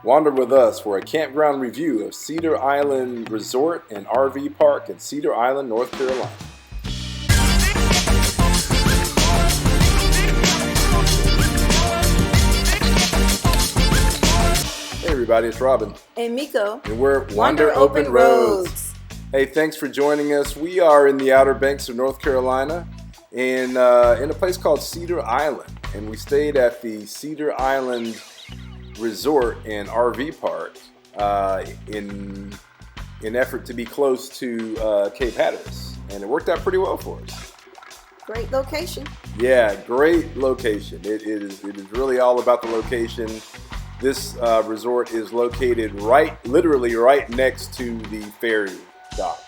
Wander with us for a campground review of Cedar Island Resort and RV Park in Cedar Island, North Carolina. Hey everybody, it's Robin. And Miko. And we're Wander Open Roads. Hey, thanks for joining us. We are in the Outer Banks of North Carolina in a place called Cedar Island. And we stayed at the Cedar Island Resort and RV Park in effort to be close to Cape Hatteras. And it worked out pretty well for us. Great location. Yeah, great location. It is really all about the location. This resort is located literally right next to the ferry dock.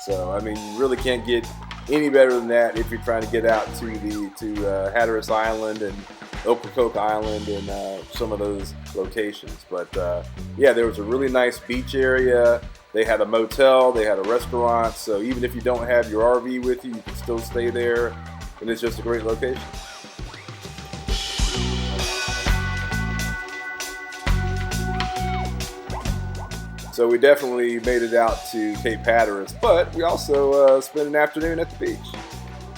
So, I mean, you really can't get any better than that if you're trying to get out to Hatteras Island and Ocracoke Island and some of those locations. But yeah, there was a really nice beach area. They had a motel, they had a restaurant. So even if you don't have your RV with you, you can still stay there. And it's just a great location. So we definitely made it out to Cape Hatteras, but we also spent an afternoon at the beach.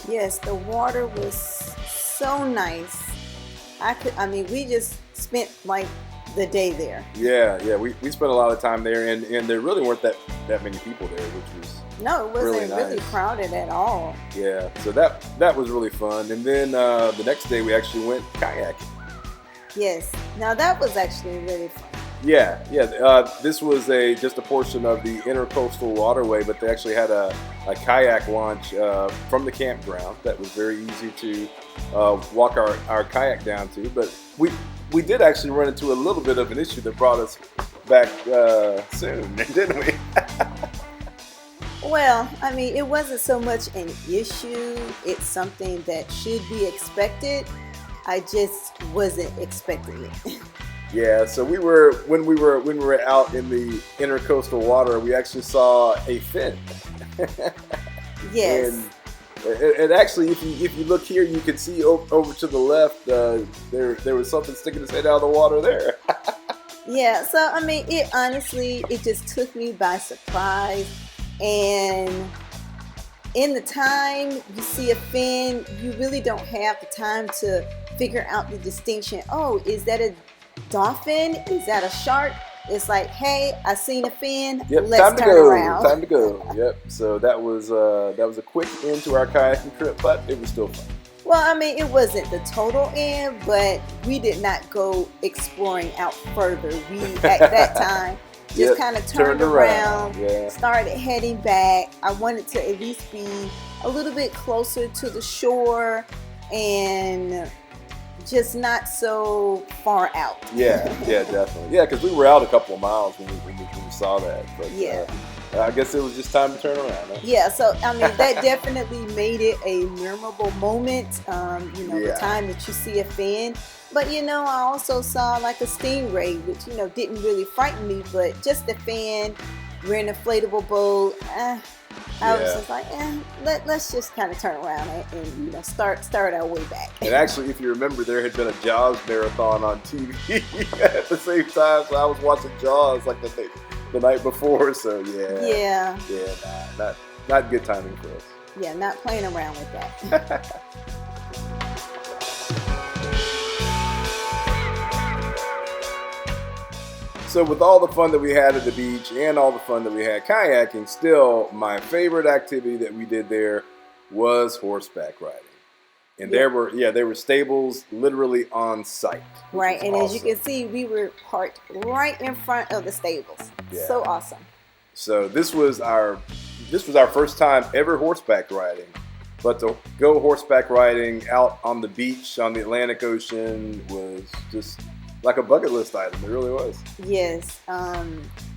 Yes, the water was so nice. We just spent like the day there. Yeah, we spent a lot of time there, and there really weren't that many people there, which was no, it wasn't really nice. Crowded at all. Yeah, so that was really fun. And then the next day we actually went kayaking. Yes, now that was actually really fun. Yeah. This was just a portion of the intercoastal waterway, but they actually had a kayak launch from the campground that was very easy to walk our kayak down to. But we did actually run into a little bit of an issue that brought us back soon, didn't we? Well, I mean, it wasn't so much an issue. It's something that should be expected. I just wasn't expecting it. Yeah, so when we were out in the intercoastal water, we actually saw a fin. Yes. And actually, if you look here, you can see over to the left. There was something sticking its head out of the water there. Yeah. So I mean, it just took me by surprise. And in the time you see a fin, you really don't have the time to figure out the distinction. Oh, is that a dolphin? Is that a shark? It's like, hey, I seen a fin. Yep, let's turn around. Time to go. Yep. So that was a quick end to our kayaking trip, but it was still fun. Well, I mean, it wasn't the total end, but we did not go exploring out further. We at that time just kind of turned around, started heading back. I wanted to at least be a little bit closer to the shore and just not so far out. Yeah, definitely. Yeah, because we were out a couple of miles when we saw that. But I guess it was just time to turn around. Huh? Yeah, so I mean that definitely made it a memorable moment. The time that you see a fin. But I also saw like a stingray, which didn't really frighten me, but just the fin. We're in an inflatable boat. I was just like, let's just kind of turn around and start our way back. And actually, if you remember, there had been a Jaws marathon on TV at the same time, so I was watching Jaws like the night before. So not good timing for us. Yeah, not playing around with that. So with all the fun that we had at the beach and all the fun that we had kayaking, still my favorite activity that we did there was horseback riding. And there were stables literally on site. Right, and awesome. As you can see, we were parked right in front of the stables. Yeah. So awesome. So this was our first time ever horseback riding. But to go horseback riding out on the beach on the Atlantic Ocean was just like a bucket list item. It really was. Yes. I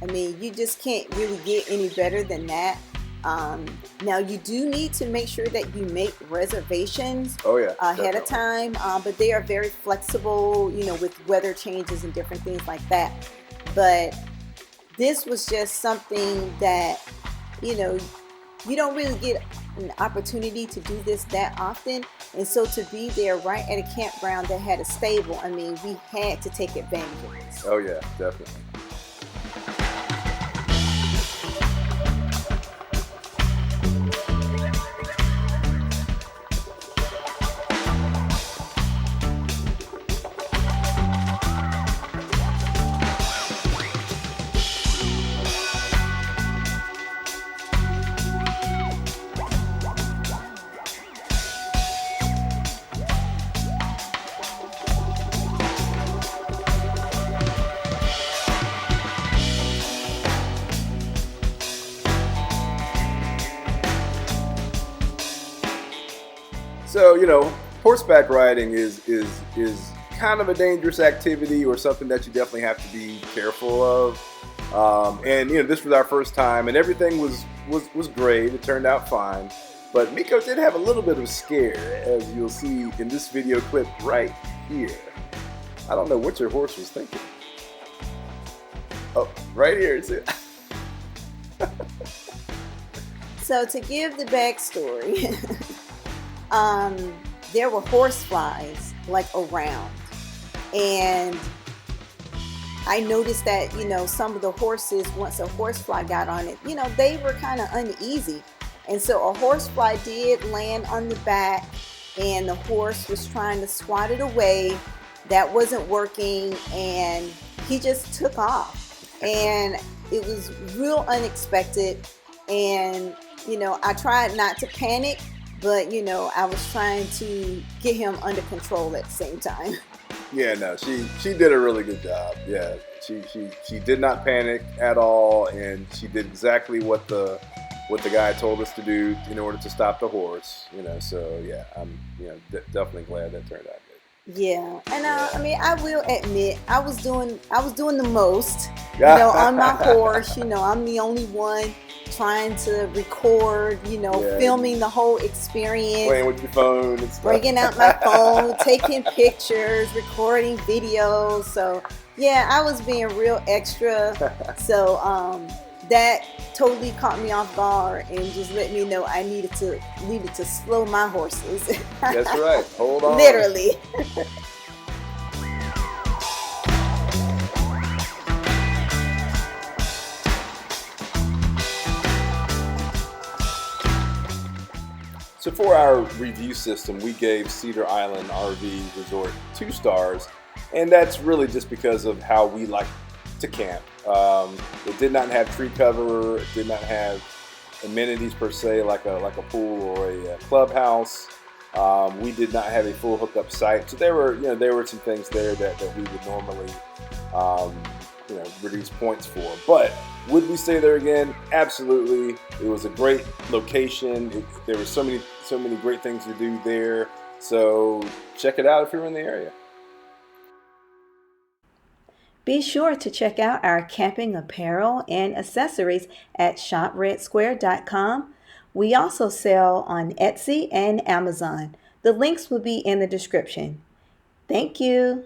mean, you just can't really get any better than that. Now, you do need to make sure that you make reservations ahead of time. But they are very flexible, with weather changes and different things like that. But this was just something that, you don't really get an opportunity to do this that often. And so to be there right at a campground that had a stable, I mean, we had to take advantage of this. Oh yeah, definitely. So, horseback riding is kind of a dangerous activity, or something that you definitely have to be careful of. And this was our first time, and everything was great. It turned out fine. But Miko did have a little bit of a scare, as you'll see in this video clip right here. I don't know what your horse was thinking. Oh, right here, it's it. So to give the backstory, there were horse flies like around, and I noticed that some of the horses, once a horsefly got on it, they were kind of uneasy, and so a horsefly did land on the back, and the horse was trying to swat it away. That wasn't working, and he just took off, and it was real unexpected. And I tried not to panic, but I was trying to get him under control at the same time. Yeah, no, she did a really good job. Yeah, she did not panic at all, and she did exactly what the guy told us to do in order to stop the horse. So yeah, I'm definitely glad that turned out good. Yeah, and I mean, I will admit I was doing the most. On my horse. I'm the only one trying to record, filming the whole experience. Playing with your phone and stuff. Bringing out my phone, taking pictures, recording videos. So, yeah, I was being real extra. So, that totally caught me off guard and just let me know I needed to slow my horses. That's right. Hold on. Literally. So for our review system, we gave Cedar Island RV Resort 2 stars, and that's really just because of how we like to camp. It did not have tree cover. It did not have amenities per se, like a pool or a clubhouse. We did not have a full hookup site, so there were some things there that we would normally reduce points for. But would we stay there again? Absolutely. It was a great location. There were so many great things to do there. So check it out if you're in the area. Be sure to check out our camping apparel and accessories at shopredsquare.com. We also sell on Etsy and Amazon. The links will be in the description. Thank you.